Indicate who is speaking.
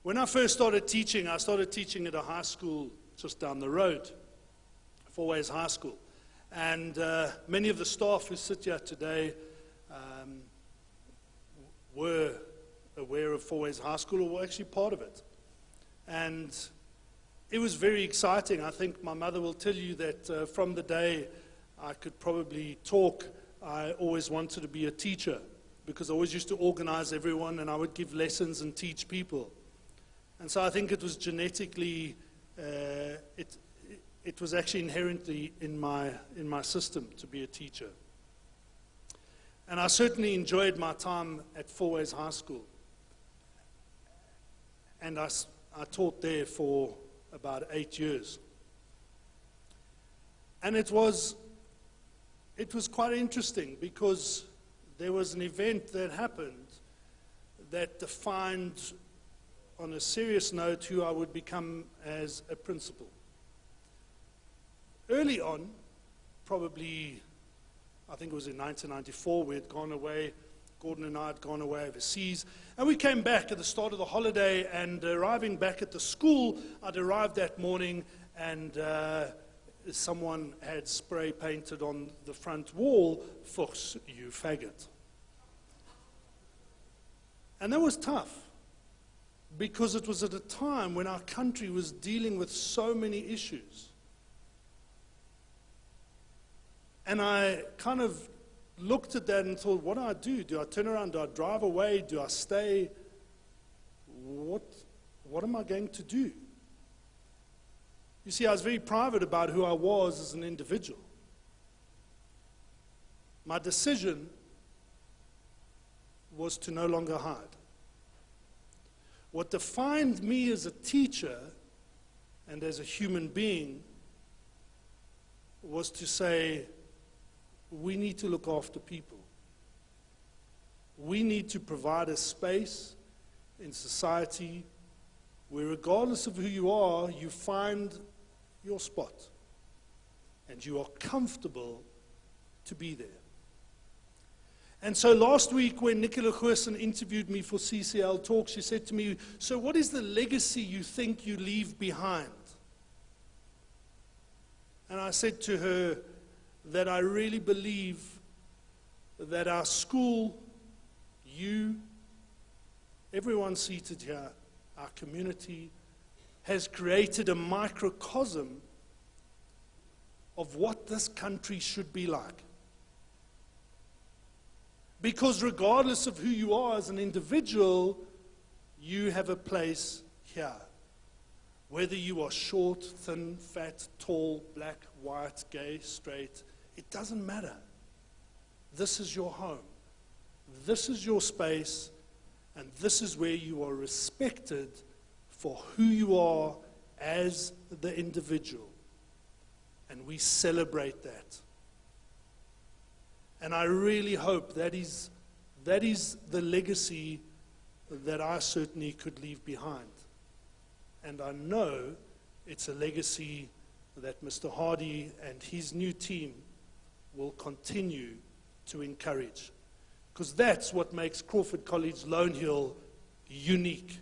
Speaker 1: When I first started teaching, I started teaching at a high school just down the road, Four Ways High School. And many of the staff who sit here today were aware of Four Ways High School, or were actually part of it. And it was very exciting. I think my mother will tell you that from the day I could probably talk, I always wanted to be a teacher, because I always used to organize everyone and I would give lessons and teach people. And so I think it was genetically, it was actually inherently in my system to be a teacher. And I certainly enjoyed my time at Four Ways High School. And I taught there for about 8 years. And it was quite interesting, because there was an event that happened that defined, on a serious note, who I would become as a principal. Early on, probably, I think it was in 1994, we had gone away, Gordon and I had gone away overseas, and we came back at the start of the holiday, and arriving back at the school, I'd arrived that morning, and someone had spray painted on the front wall, "Fuchs, you faggot." And that was tough, because it was at a time when our country was dealing with so many issues. And I kind of looked at that and thought, what do I do? Do I turn around? Do I drive away? Do I stay? What am I going to do? You see, I was very private about who I was as an individual. My decision was to no longer hide. What defined me as a teacher and as a human being was to say, we need to look after people. We need to provide a space in society where, regardless of who you are, you find your spot and you are comfortable to be there. And so last week, when Nicola Goosen interviewed me for CCL Talk, she said to me, "So what is the legacy you think you leave behind?" And I said to her that I really believe that our school, you, everyone seated here, our community, has created a microcosm of what this country should be like. Because regardless of who you are as an individual, you have a place here. Whether you are short, thin, fat, tall, black, white, gay, straight, it doesn't matter. This is your home. This is your space, and this is where you are respected for who you are as the individual. And we celebrate that. And I really hope that is the legacy that I certainly could leave behind. And I know it's a legacy that Mr. Hardy and his new team will continue to encourage. Because that's what makes Crawford College Lone Hill unique.